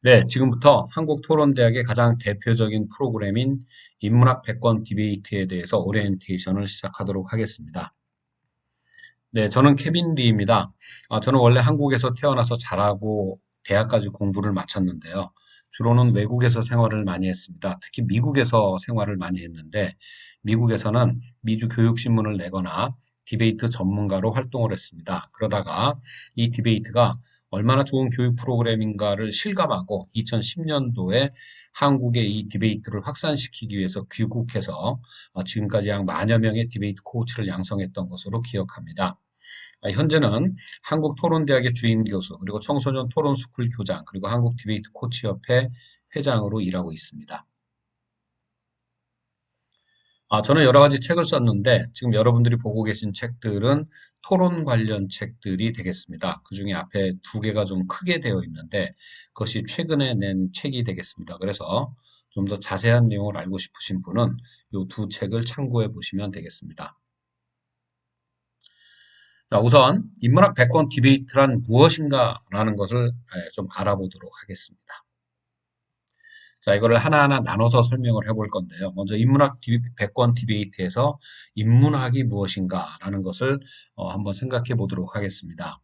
네, 지금부터 한국토론대학의 가장 대표적인 프로그램인 인문학 100권 디베이트에 대해서 오리엔테이션을 시작하도록 하겠습니다. 네, 저는 케빈 리입니다. 저는 원래 한국에서 태어나서 자라고 대학까지 공부를 마쳤는데요. 주로는 외국에서 생활을 많이 했습니다. 특히 미국에서 생활을 많이 했는데, 미국에서는 미주 교육신문을 내거나 디베이트 전문가로 활동을 했습니다. 그러다가 이 디베이트가 얼마나 좋은 교육 프로그램인가를 실감하고 2010년도에 한국의 이 디베이트를 확산시키기 위해서 귀국해서 지금까지 약 만여 명의 디베이트 코치를 양성했던 것으로 기억합니다. 현재는 한국토론대학의 주임 교수, 그리고 청소년 토론스쿨 교장, 그리고 한국 디베이트 코치협회 회장으로 일하고 있습니다. 저는 여러 가지 책을 썼는데 지금 여러분들이 보고 계신 책들은 토론 관련 책들이 되겠습니다. 그 중에 앞에 두 개가 좀 크게 되어 있는데 그것이 최근에 낸 책이 되겠습니다. 그래서 좀 더 자세한 내용을 알고 싶으신 분은 이 두 책을 참고해 보시면 되겠습니다. 자, 우선 인문학 백권 디베이트란 무엇인가라는 것을 좀 알아보도록 하겠습니다. 자, 이거를 하나하나 나눠서 설명을 해볼 건데요. 먼저 백권 디베이트에서 인문학이 무엇인가라는 것을 한번 생각해 보도록 하겠습니다.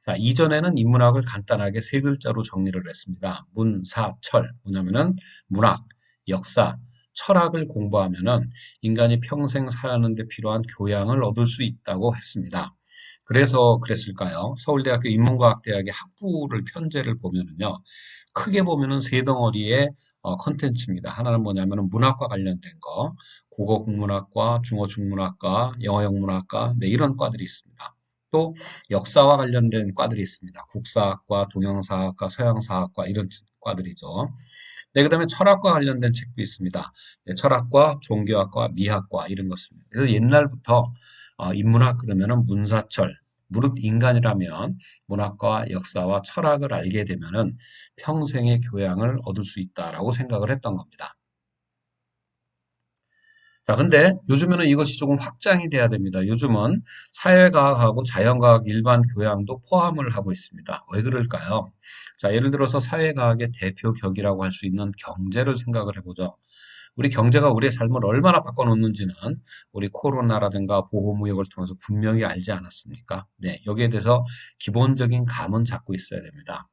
자, 이전에는 인문학을 간단하게 세 글자로 정리를 했습니다. 문사철. 뭐냐면은 문학, 역사, 철학을 공부하면은 인간이 평생 사는데 필요한 교양을 얻을 수 있다고 했습니다. 그래서 그랬을까요? 서울대학교 인문과학대학의 학부를 편제를 보면은요. 크게 보면은 세 덩어리의 컨텐츠입니다. 하나는 뭐냐면은 문학과 관련된 거, 국어 국문학과, 중어 중문학과, 영어 영문학과, 네, 이런 과들이 있습니다. 또 역사와 관련된 과들이 있습니다. 국사학과, 동양사학과, 서양사학과 이런 과들이죠. 네, 그다음에 철학과 관련된 책도 있습니다. 네, 철학과, 종교학과, 미학과 이런 것입니다. 그래서 옛날부터 인문학 그러면은 문사철, 무릇 인간이라면 문학과 역사와 철학을 알게 되면은 평생의 교양을 얻을 수 있다라고 생각을 했던 겁니다. 자, 근데 요즘에는 이것이 조금 확장이 돼야 됩니다. 요즘은 사회과학하고 자연과학 일반 교양도 포함을 하고 있습니다. 왜 그럴까요? 자, 예를 들어서 사회과학의 대표 격이라고 할 수 있는 경제를 생각을 해보죠. 우리 경제가 우리의 삶을 얼마나 바꿔놓는지는 우리 코로나라든가 보호무역을 통해서 분명히 알지 않았습니까? 네, 여기에 대해서 기본적인 감은 잡고 있어야 됩니다.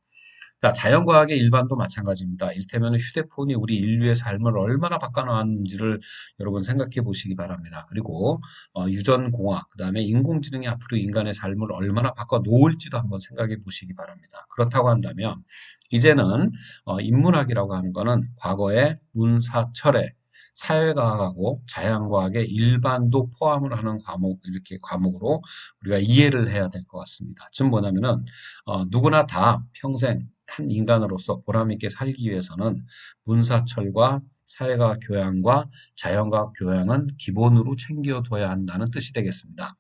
자, 자연과학의 일반도 마찬가지입니다. 일테면 휴대폰이 우리 인류의 삶을 얼마나 바꿔놓았는지를 여러분 생각해 보시기 바랍니다. 그리고 유전공학, 그 다음에 인공지능이 앞으로 인간의 삶을 얼마나 바꿔놓을지도 한번 생각해 보시기 바랍니다. 그렇다고 한다면 이제는 인문학이라고 하는 거는 과거의 문사철의 사회과학하고 자연과학의 일반도 포함을 하는 과목, 이렇게 과목으로 우리가 이해를 해야 될 것 같습니다. 즉 뭐냐면은 누구나 다 평생 한 인간으로서 보람있게 살기 위해서는 문사철과 사회과학 교양과 자연과학 교양은 기본으로 챙겨둬야 한다는 뜻이 되겠습니다.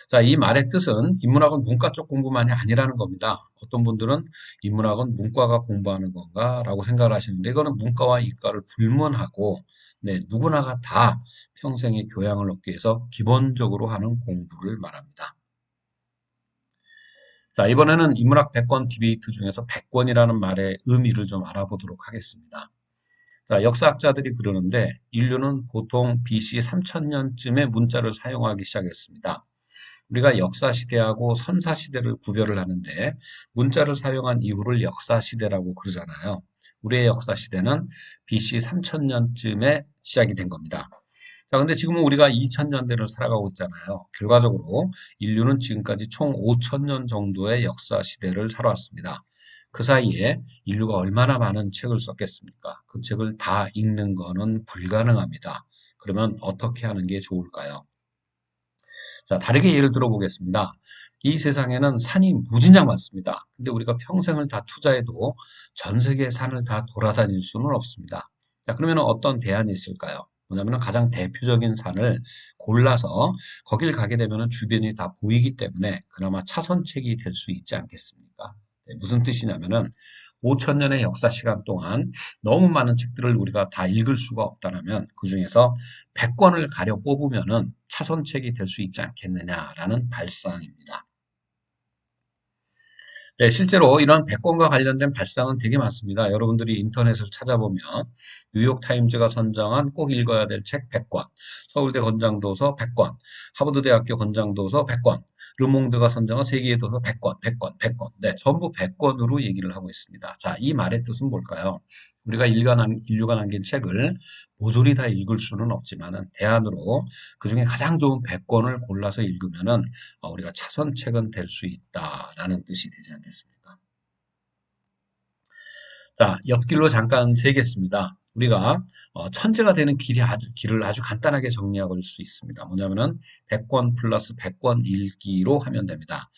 자, 이 말의 뜻은 인문학은 문과 쪽 공부만이 아니라는 겁니다. 어떤 분들은 인문학은 문과가 공부하는 건가 라고 생각을 하시는데 이거는 문과와 이과를 불문하고 네, 누구나가 다 평생의 교양을 얻기 위해서 기본적으로 하는 공부를 말합니다. 자, 이번에는 인문학 100권 디베이트 중에서 100권이라는 말의 의미를 좀 알아보도록 하겠습니다. 자, 역사학자들이 그러는데 인류는 보통 BC 3000년쯤에 문자를 사용하기 시작했습니다. 우리가 역사시대하고 선사시대를 구별을 하는데 문자를 사용한 이후를 역사시대라고 그러잖아요. 우리의 역사시대는 BC 3000년쯤에 시작이 된 겁니다. 자, 근데 지금은 우리가 2000년대를 살아가고 있잖아요. 결과적으로 인류는 지금까지 총 5000년 정도의 역사 시대를 살아왔습니다. 그 사이에 인류가 얼마나 많은 책을 썼겠습니까? 그 책을 다 읽는 거는 불가능합니다. 그러면 어떻게 하는 게 좋을까요? 자, 다르게 예를 들어 보겠습니다. 이 세상에는 산이 무진장 많습니다. 근데 우리가 평생을 다 투자해도 전 세계 산을 다 돌아다닐 수는 없습니다. 자, 그러면 어떤 대안이 있을까요? 뭐냐면 가장 대표적인 산을 골라서 거길 가게 되면 주변이 다 보이기 때문에 그나마 차선책이 될 수 있지 않겠습니까? 네, 무슨 뜻이냐면은 5천 년의 역사 시간 동안 너무 많은 책들을 우리가 다 읽을 수가 없다면 그 중에서 100권을 가려 뽑으면은 차선책이 될 수 있지 않겠느냐라는 발상입니다. 네, 실제로 이런 백권과 관련된 발상은 되게 많습니다. 여러분들이 인터넷을 찾아보면 뉴욕타임즈가 선정한 꼭 읽어야 될 책 100권, 서울대 권장도서 100권, 하버드대학교 권장도서 100권, 르몽드가 선정한 세계의 도서 100권, 100권, 100권. 네, 전부 100권으로 얘기를 하고 있습니다. 자, 이 말의 뜻은 뭘까요? 우리가 인류가 남긴 책을 모조리 다 읽을 수는 없지만은 대안으로 그중에 가장 좋은 100권을 골라서 읽으면은 우리가 차선책은 될 수 있다라는 뜻이 되지 않겠습니까? 자, 옆길로 잠깐 세겠습니다. 우리가 천재가 되는 길을 아주 간단하게 정리해 볼 수 있습니다. 뭐냐면은 100권 플러스 100권 읽기로 하면 됩니다.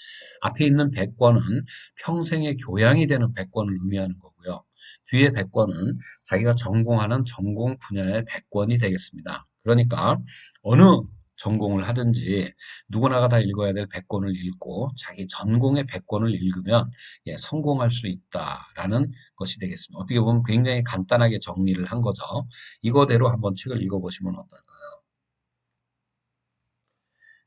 앞에 있는 100권은 평생의 교양이 되는 100권을 의미하는 거고요. 뒤에 100권은 자기가 전공하는 전공 분야의 100권이 되겠습니다. 그러니까 어느 전공을 하든지 누구나가 다 읽어야 될 100권을 읽고 자기 전공의 100권을 읽으면 성공할 수 있다라는 것이 되겠습니다. 어떻게 보면 굉장히 간단하게 정리를 한 거죠. 이거대로 한번 책을 읽어보시면 어떨까요?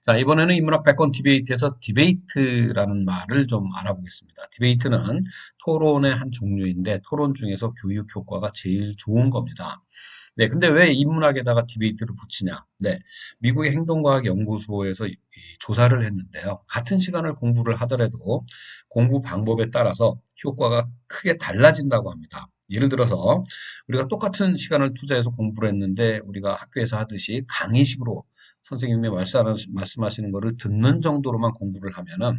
자, 이번에는 인문학 백권 디베이트에서 디베이트라는 말을 좀 알아보겠습니다. 디베이트는 토론의 한 종류인데 토론 중에서 교육 효과가 제일 좋은 겁니다. 네, 근데 왜 인문학에다가 디베이트를 붙이냐? 네, 미국의 행동과학연구소에서 이 조사를 했는데요. 같은 시간을 공부를 하더라도 공부 방법에 따라서 효과가 크게 달라진다고 합니다. 예를 들어서 우리가 똑같은 시간을 투자해서 공부를 했는데 우리가 학교에서 하듯이 강의식으로 선생님이 말씀하시는 거를 듣는 정도로만 공부를 하면은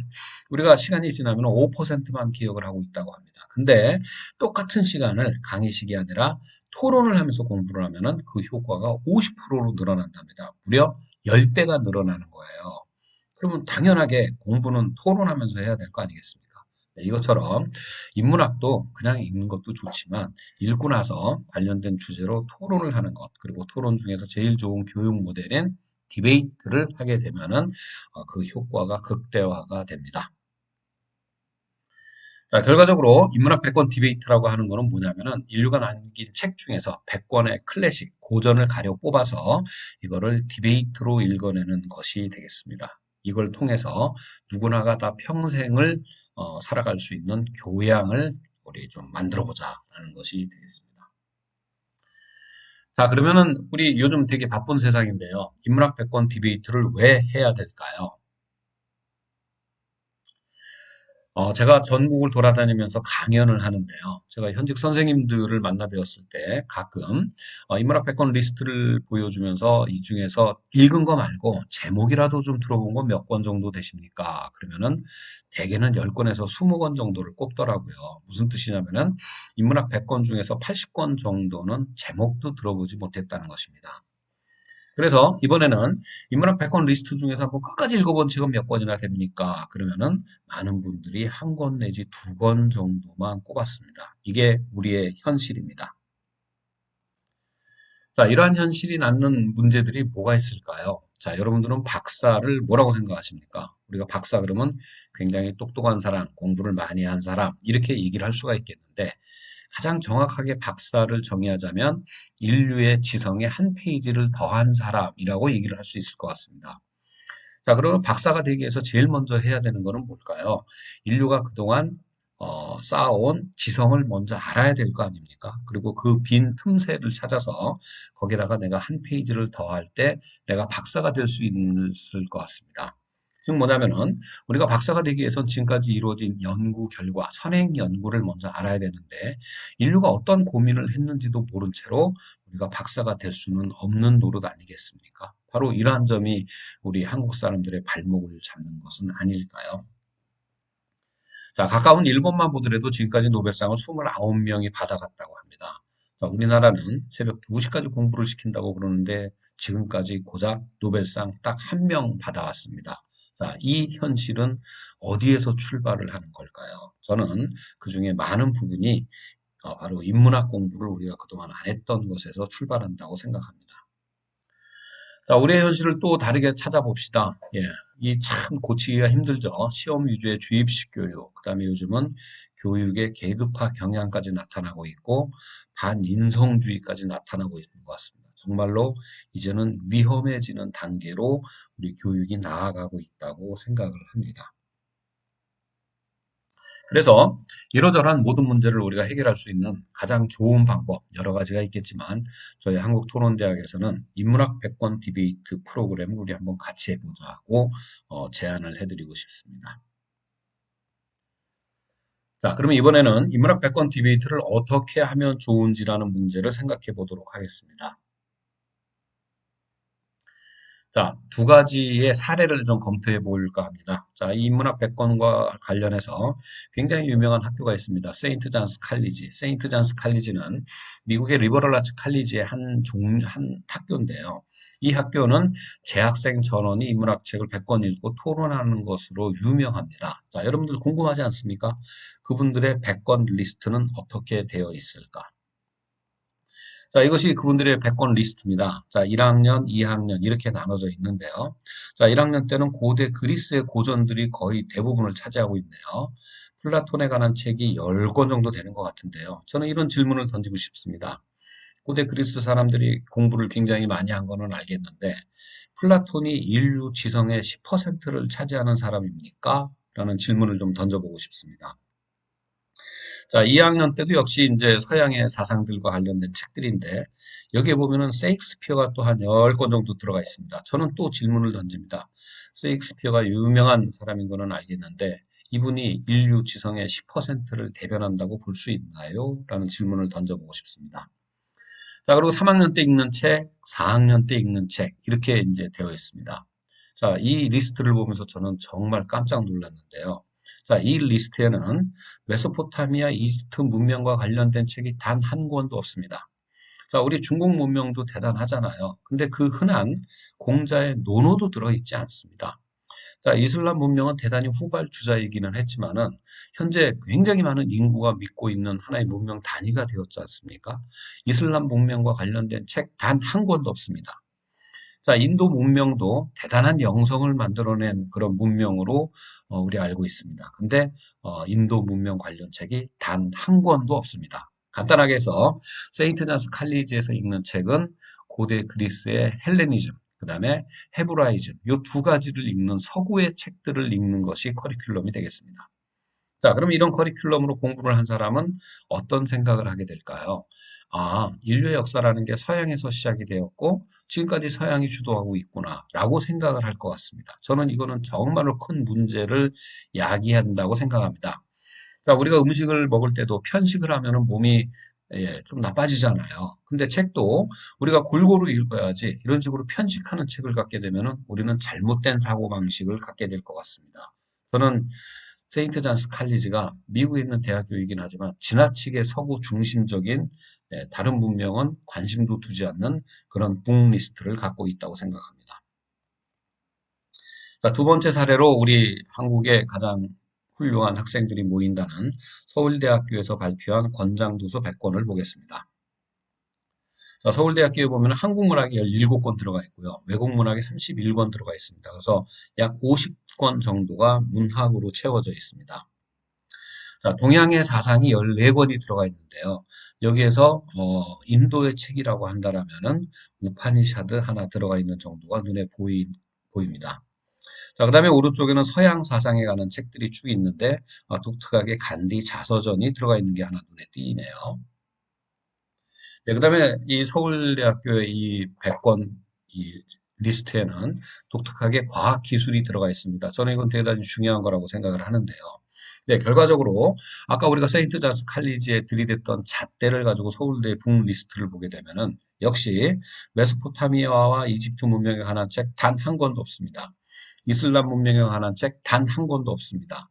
우리가 시간이 지나면 5%만 기억을 하고 있다고 합니다. 근데 똑같은 시간을 강의식이 아니라 토론을 하면서 공부를 하면은 그 효과가 50%로 늘어난답니다. 무려 10배가 늘어나는 거예요. 그러면 당연하게 공부는 토론하면서 해야 될 거 아니겠습니까? 네, 이것처럼 인문학도 그냥 읽는 것도 좋지만 읽고 나서 관련된 주제로 토론을 하는 것, 그리고 토론 중에서 제일 좋은 교육 모델인 디베이트를 하게 되면은 그 효과가 극대화가 됩니다. 자, 결과적으로 인문학 100권 디베이트라고 하는 거는 뭐냐면은 인류가 남긴 책 중에서 100권의 클래식, 고전을 가려 뽑아서 이거를 디베이트로 읽어내는 것이 되겠습니다. 이걸 통해서 누구나가 다 평생을 살아갈 수 있는 교양을 우리 좀 만들어 보자라는 것이 되겠습니다. 자, 그러면은 우리 요즘 되게 바쁜 세상인데요. 인문학 100권 디베이트를 왜 해야 될까요? 제가 전국을 돌아다니면서 강연을 하는데요. 제가 현직 선생님들을 만나 뵈었을 때 가끔 인문학 백권 리스트를 보여주면서 이 중에서 읽은 거 말고 제목이라도 좀 들어본 거 몇 권 정도 되십니까? 그러면은 대개는 10권에서 20권 정도를 꼽더라고요. 무슨 뜻이냐면은 인문학 100권 중에서 80권 정도는 제목도 들어보지 못했다는 것입니다. 그래서 이번에는 인문학 100권 리스트 중에서 한번 끝까지 읽어본 책은 몇 권이나 됩니까? 그러면은 많은 분들이 한 권 내지 두 권 정도만 꼽았습니다. 이게 우리의 현실입니다. 자, 이러한 현실이 낳는 문제들이 뭐가 있을까요? 자, 여러분들은 박사를 뭐라고 생각하십니까? 우리가 박사 그러면 굉장히 똑똑한 사람, 공부를 많이 한 사람, 이렇게 얘기를 할 수가 있겠는데, 가장 정확하게 박사를 정의하자면 인류의 지성에 한 페이지를 더한 사람이라고 얘기를 할 수 있을 것 같습니다. 자, 그러면 박사가 되기 위해서 제일 먼저 해야 되는 것은 뭘까요? 인류가 그동안 쌓아온 지성을 먼저 알아야 될 거 아닙니까? 그리고 그 빈 틈새를 찾아서 거기다가 내가 한 페이지를 더할 때 내가 박사가 될 수 있을 것 같습니다. 즉 뭐냐면은 우리가 박사가 되기 위해선 지금까지 이루어진 연구 결과, 선행 연구를 먼저 알아야 되는데 인류가 어떤 고민을 했는지도 모른 채로 우리가 박사가 될 수는 없는 노릇 아니겠습니까? 바로 이러한 점이 우리 한국 사람들의 발목을 잡는 것은 아닐까요? 자, 가까운 일본만 보더라도 지금까지 노벨상을 29명이 받아갔다고 합니다. 자, 우리나라는 새벽 2시까지 공부를 시킨다고 그러는데 지금까지 고작 노벨상 딱 한 명 받아왔습니다. 자, 이 현실은 어디에서 출발을 하는 걸까요? 저는 그 중에 많은 부분이 바로 인문학 공부를 우리가 그동안 안 했던 것에서 출발한다고 생각합니다. 자, 우리의 현실을 또 다르게 찾아봅시다. 예, 이 참 고치기가 힘들죠. 시험 위주의 주입식 교육, 그다음에 요즘은 교육의 계급화 경향까지 나타나고 있고 반인성주의까지 나타나고 있는 것 같습니다. 정말로 이제는 위험해지는 단계로 우리 교육이 나아가고 있다고 생각을 합니다. 그래서 이러저러한 모든 문제를 우리가 해결할 수 있는 가장 좋은 방법 여러 가지가 있겠지만 저희 한국토론대학에서는 인문학 백권 디베이트 프로그램을 우리 한번 같이 해보자고 제안을 해드리고 싶습니다. 자, 그러면 이번에는 인문학 백권 디베이트를 어떻게 하면 좋은지라는 문제를 생각해 보도록 하겠습니다. 자, 두 가지의 사례를 좀 검토해 볼까 합니다. 자, 이 인문학 백권과 관련해서 굉장히 유명한 학교가 있습니다. 세인트 잔스 칼리지. 세인트 잔스 칼리지는 미국의 리버럴 아츠 칼리지의 한 학교인데요. 이 학교는 재학생 전원이 인문학 책을 100권 읽고 토론하는 것으로 유명합니다. 자, 여러분들 궁금하지 않습니까? 그분들의 100권 리스트는 어떻게 되어 있을까? 자, 이것이 그분들의 100권 리스트입니다. 자, 1학년, 2학년 이렇게 나눠져 있는데요. 자, 1학년 때는 고대 그리스의 고전들이 거의 대부분을 차지하고 있네요. 플라톤에 관한 책이 10권 정도 되는 것 같은데요. 저는 이런 질문을 던지고 싶습니다. 고대 그리스 사람들이 공부를 굉장히 많이 한 거는 알겠는데, 플라톤이 인류 지성의 10%를 차지하는 사람입니까? 라는 질문을 좀 던져보고 싶습니다. 자, 2학년 때도 역시 이제 서양의 사상들과 관련된 책들인데, 여기에 보면은 세익스피어가 또 한 10권 정도 들어가 있습니다. 저는 또 질문을 던집니다. 세익스피어가 유명한 사람인 거는 알겠는데, 이분이 인류 지성의 10%를 대변한다고 볼 수 있나요? 라는 질문을 던져보고 싶습니다. 자, 그리고 3학년 때 읽는 책, 4학년 때 읽는 책, 이렇게 이제 되어 있습니다. 자, 이 리스트를 보면서 저는 정말 깜짝 놀랐는데요. 자, 이 리스트에는 메소포타미아, 이집트 문명과 관련된 책이 단 한 권도 없습니다. 자, 우리 중국 문명도 대단하잖아요. 근데 그 흔한 공자의 논어도 들어있지 않습니다. 자, 이슬람 문명은 대단히 후발주자이기는 했지만은 현재 굉장히 많은 인구가 믿고 있는 하나의 문명 단위가 되었지 않습니까? 이슬람 문명과 관련된 책 단 한 권도 없습니다. 자, 인도 문명도 대단한 영성을 만들어낸 그런 문명으로 우리 알고 있습니다. 근데 인도 문명 관련 책이 단 한 권도 없습니다. 간단하게 해서 세인트 잔스 칼리지에서 읽는 책은 고대 그리스의 헬레니즘, 그 다음에 헤브라이즘, 이 두 가지를 읽는 서구의 책들을 읽는 것이 커리큘럼이 되겠습니다. 자, 그럼 이런 커리큘럼으로 공부를 한 사람은 어떤 생각을 하게 될까요? 아, 인류의 역사라는 게 서양에서 시작이 되었고 지금까지 서양이 주도하고 있구나 라고 생각을 할 것 같습니다. 저는 이거는 정말로 큰 문제를 야기한다고 생각합니다. 자, 우리가 음식을 먹을 때도 편식을 하면은 몸이 좀 나빠지잖아요. 근데 책도 우리가 골고루 읽어야지 이런 식으로 편식하는 책을 갖게 되면은 우리는 잘못된 사고방식을 갖게 될 것 같습니다. 저는 세인트 잔스 칼리지가 미국에 있는 대학교이긴 하지만 지나치게 서구 중심적인 다른 문명은 관심도 두지 않는 그런 북리스트를 갖고 있다고 생각합니다. 자, 두 번째 사례로 우리 한국의 가장 훌륭한 학생들이 모인다는 서울대학교에서 발표한 권장도서 100권을 보겠습니다. 자, 서울대학교에 보면 한국문학이 17권 들어가 있고요. 외국문학이 31권 들어가 있습니다. 그래서 약 50권 정도가 문학으로 채워져 있습니다. 자, 동양의 사상이 14권이 들어가 있는데요. 여기에서 인도의 책이라고 한다라면은 우파니샤드 하나 들어가 있는 정도가 눈에 보입니다. 자, 그다음에 오른쪽에는 서양 사상에 관한 책들이 쭉 있는데 독특하게 간디 자서전이 들어가 있는 게 하나 눈에 띄네요. 네, 그다음에 이 서울대학교의 이 100권 이 리스트에는 독특하게 과학 기술이 들어가 있습니다. 저는 이건 대단히 중요한 거라고 생각을 하는데요. 네, 결과적으로 아까 우리가 세인트 자스 칼리지에 들이댔던 잣대를 가지고 서울대 북 리스트를 보게 되면은 역시 메소포타미아와 이집트 문명에 관한 책 단 한 권도 없습니다. 이슬람 문명에 관한 책 단 한 권도 없습니다.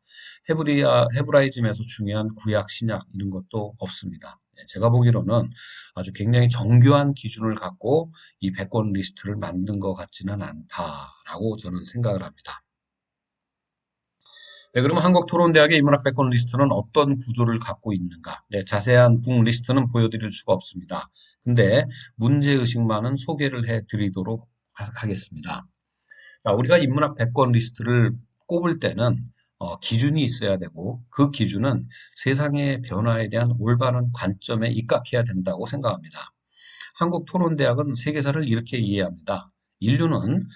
헤브라이즘에서 중요한 구약, 신약 이런 것도 없습니다. 네, 제가 보기로는 아주 굉장히 정교한 기준을 갖고 이 100권 리스트를 만든 것 같지는 않다라고 저는 생각을 합니다. 네, 그러면 한국토론대학의 인문학 100권 리스트는 어떤 구조를 갖고 있는가? 네, 자세한 북 리스트는 보여드릴 수가 없습니다. 근데 문제의식만은 소개를 해드리도록 하겠습니다. 자, 우리가 인문학 100권 리스트를 꼽을 때는 기준이 있어야 되고 그 기준은 세상의 변화에 대한 올바른 관점에 입각해야 된다고 생각합니다. 한국토론대학은 세계사를 이렇게 이해합니다. 인류는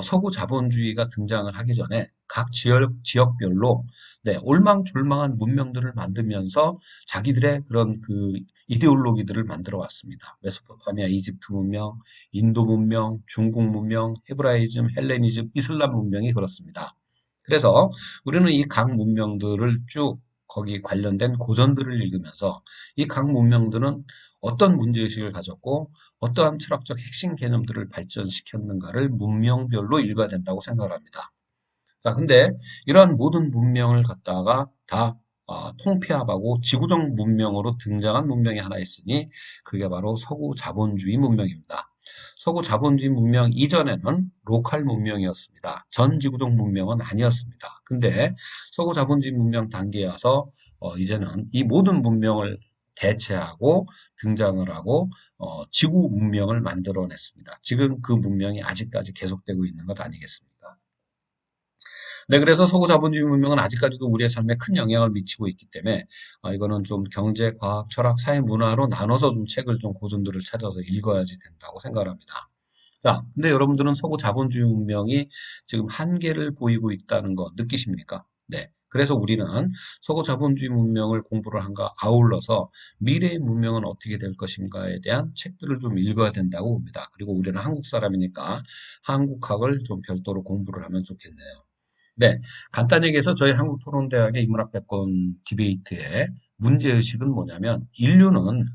서구 자본주의가 등장을 하기 전에 각 지역별로 네, 올망졸망한 문명들을 만들면서 자기들의 그런 그 이데올로기들을 만들어 왔습니다. 메소포타미아, 이집트 문명, 인도 문명, 중국 문명, 헤브라이즘, 헬레니즘, 이슬람 문명이 그렇습니다. 그래서 우리는 이 각 문명들을 쭉 거기 관련된 고전들을 읽으면서 이 각 문명들은 어떤 문제의식을 가졌고 어떠한 철학적 핵심 개념들을 발전시켰는가를 문명별로 읽어야 된다고 생각을 합니다. 자, 근데 이러한 모든 문명을 갖다가 다 통폐합하고 지구적 문명으로 등장한 문명이 하나 있으니 그게 바로 서구 자본주의 문명입니다. 서구 자본주의 문명 이전에는 로컬 문명이었습니다. 전 지구적 문명은 아니었습니다. 근데 서구 자본주의 문명 단계에 와서 이제는 이 모든 문명을 대체하고 등장을 하고 지구 문명을 만들어냈습니다. 지금 그 문명이 아직까지 계속되고 있는 것 아니겠습니까? 네, 그래서 서구 자본주의 문명은 아직까지도 우리의 삶에 큰 영향을 미치고 있기 때문에 이거는 좀 경제, 과학, 철학, 사회, 문화로 나눠서 좀 책을 좀 고전들을 찾아서 읽어야지 된다고 생각합니다. 자, 근데 여러분들은 서구 자본주의 문명이 지금 한계를 보이고 있다는 거 느끼십니까? 네. 그래서 우리는 서구 자본주의 문명을 공부를 한가 아울러서 미래의 문명은 어떻게 될 것인가에 대한 책들을 좀 읽어야 된다고 봅니다. 그리고 우리는 한국 사람이니까 한국학을 좀 별도로 공부를 하면 좋겠네요. 네, 간단히 얘기해서 저희 한국토론대학의 인문학백권 디베이트의 문제의식은 뭐냐면 인류는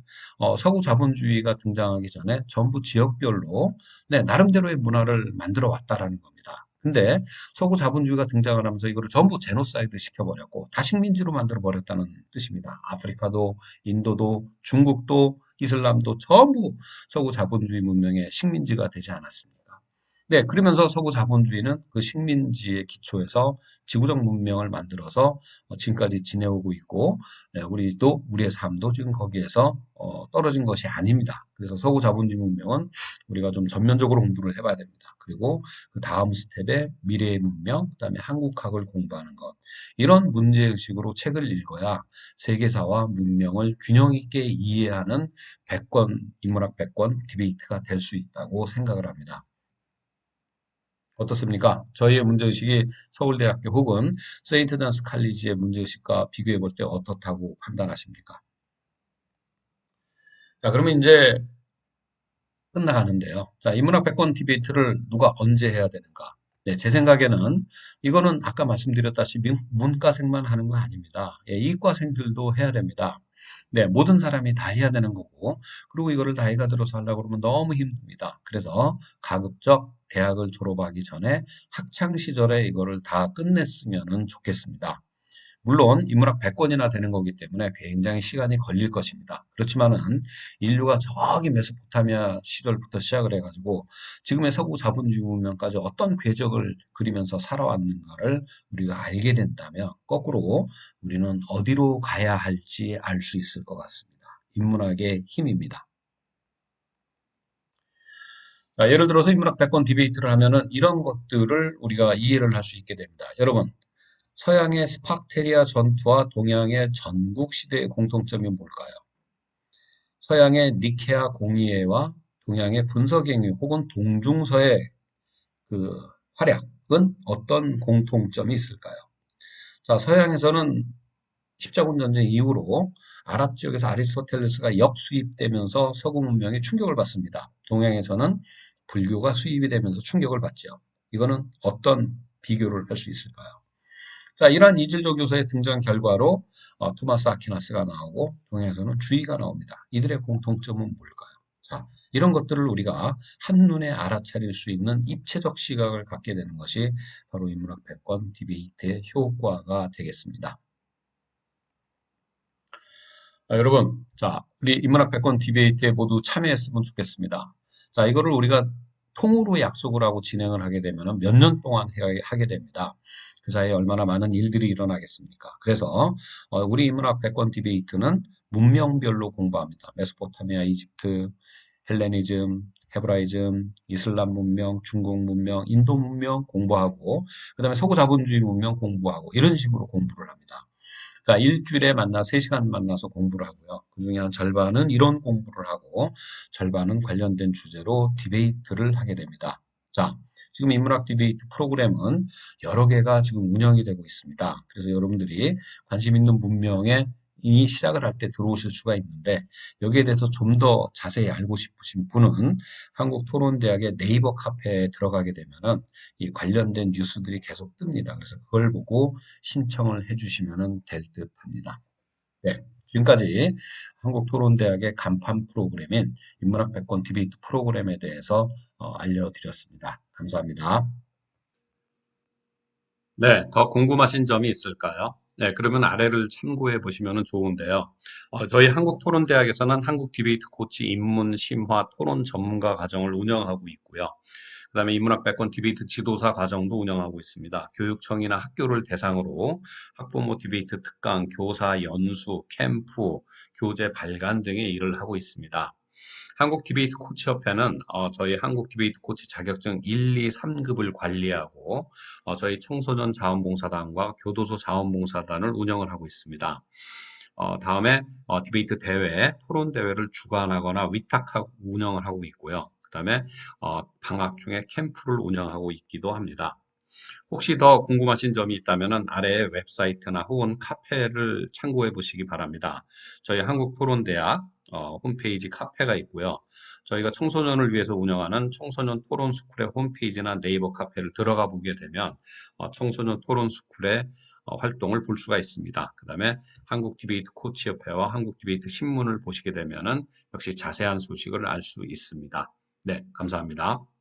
서구 자본주의가 등장하기 전에 전부 지역별로 네, 나름대로의 문화를 만들어 왔다라는 겁니다. 근데 서구 자본주의가 등장을 하면서 이거를 전부 제노사이드 시켜버렸고 다식민지로 만들어 버렸다는 뜻입니다. 아프리카도 인도도 중국도 이슬람도 전부 서구 자본주의 문명의 식민지가 되지 않았습니까? 네, 그러면서 서구 자본주의는 그 식민지의 기초에서 지구적 문명을 만들어서 지금까지 지내오고 있고, 네, 우리도, 우리의 삶도 지금 거기에서 떨어진 것이 아닙니다. 그래서 서구 자본주의 문명은 우리가 좀 전면적으로 공부를 해봐야 됩니다. 그리고 그 다음 스텝에 미래의 문명, 그다음에 한국학을 공부하는 것. 이런 문제의식으로 책을 읽어야 세계사와 문명을 균형 있게 이해하는 인문학 100권 디베이트가 될 수 있다고 생각을 합니다. 어떻습니까? 저희의 문제의식이 서울대학교 혹은 세인트 존스 칼리지의 문제의식과 비교해 볼 때 어떻다고 판단하십니까? 자, 그러면 이제 끝나가는데요. 자, 인문학 100권 디베이트를 누가 언제 해야 되는가? 네, 제 생각에는 이거는 아까 말씀드렸다시피 문과생만 하는 거 아닙니다. 예, 이과생들도 해야 됩니다. 네, 모든 사람이 다 해야 되는 거고, 그리고 이거를 나이가 들어서 하려고 그러면 너무 힘듭니다. 그래서 가급적 대학을 졸업하기 전에 학창 시절에 이거를 다 끝냈으면 좋겠습니다. 물론 인문학 100권이나 되는 거기 때문에 굉장히 시간이 걸릴 것입니다. 그렇지만은 인류가 저기 메소포타미아 시절부터 시작을 해가지고 지금의 서구 자본주의 문명까지 어떤 궤적을 그리면서 살아왔는가를 우리가 알게 된다면 거꾸로 우리는 어디로 가야 할지 알 수 있을 것 같습니다. 인문학의 힘입니다. 자, 예를 들어서 인문학 100권 디베이트를 하면은 이런 것들을 우리가 이해를 할 수 있게 됩니다. 여러분, 서양의 스팍테리아 전투와 동양의 전국시대의 공통점이 뭘까요? 서양의 니케아 공의회와 동양의 분서갱의 혹은 동중서의 그 활약은 어떤 공통점이 있을까요? 자, 서양에서는 십자군 전쟁 이후로 아랍 지역에서 아리스토텔레스가 역수입되면서 서구 문명에 충격을 받습니다. 동양에서는 불교가 수입이 되면서 충격을 받죠. 이거는 어떤 비교를 할 수 있을까요? 자, 이러한 이질적 요소의 등장 결과로 토마스 아퀴나스가 나오고 동양에서는 주의가 나옵니다. 이들의 공통점은 뭘까요? 자, 이런 것들을 우리가 한눈에 알아차릴 수 있는 입체적 시각을 갖게 되는 것이 바로 인문학 100권 디베이트의 효과가 되겠습니다. 여러분, 자, 우리 인문학 100권 디베이트에 모두 참여했으면 좋겠습니다. 자, 이거를 우리가 통으로 약속을 하고 진행을 하게 되면 몇 년 동안 하게 됩니다. 그 사이에 얼마나 많은 일들이 일어나겠습니까? 그래서 우리 인문학 100권 디베이트는 문명별로 공부합니다. 메소포타미아, 이집트, 헬레니즘, 헤브라이즘, 이슬람 문명, 중국 문명, 인도 문명 공부하고 그다음에 서구 자본주의 문명 공부하고 이런 식으로 공부를 합니다. 그러니까 일주일에 만나 3시간 만나서 공부를 하고요. 그중에 한 절반은 이론 공부를 하고 절반은 관련된 주제로 디베이트를 하게 됩니다. 자, 지금 인문학 디베이트 프로그램은 여러 개가 지금 운영이 되고 있습니다. 그래서 여러분들이 관심 있는 문명에 이 시작을 할 때 들어오실 수가 있는데 여기에 대해서 좀 더 자세히 알고 싶으신 분은 한국토론대학의 네이버 카페에 들어가게 되면은 이 관련된 뉴스들이 계속 뜹니다. 그래서 그걸 보고 신청을 해주시면 될 듯 합니다. 네. 지금까지 한국토론대학의 간판 프로그램인 인문학 백권 디베이트 프로그램에 대해서 알려드렸습니다. 감사합니다. 네, 더 궁금하신 점이 있을까요? 네, 그러면 아래를 참고해 보시면 좋은데요. 저희 한국토론대학에서는 한국 디베이트 코치 입문 심화 토론 전문가 과정을 운영하고 있고요. 그다음에 인문학 백권 디베이트 지도사 과정도 운영하고 있습니다. 교육청이나 학교를 대상으로 학부모 디베이트 특강, 교사 연수, 캠프, 교재 발간 등의 일을 하고 있습니다. 한국 디베이트 코치협회는 저희 한국 디베이트 코치 자격증 1, 2, 3급을 관리하고 저희 청소년 자원봉사단과 교도소 자원봉사단을 운영을 하고 있습니다. 다음에 디베이트 대회, 토론 대회를 주관하거나 위탁하고 운영을 하고 있고요. 그다음에 방학 중에 캠프를 운영하고 있기도 합니다. 혹시 더 궁금하신 점이 있다면 아래 웹사이트나 혹은 카페를 참고해 보시기 바랍니다. 저희 한국토론대학 홈페이지 카페가 있고요. 저희가 청소년을 위해서 운영하는 청소년 토론 스쿨의 홈페이지나 네이버 카페를 들어가 보게 되면 청소년 토론 스쿨의 활동을 볼 수가 있습니다. 그 다음에 한국 디베이트 코치협회와 한국 디베이트 신문을 보시게 되면은 역시 자세한 소식을 알 수 있습니다. 네, 감사합니다.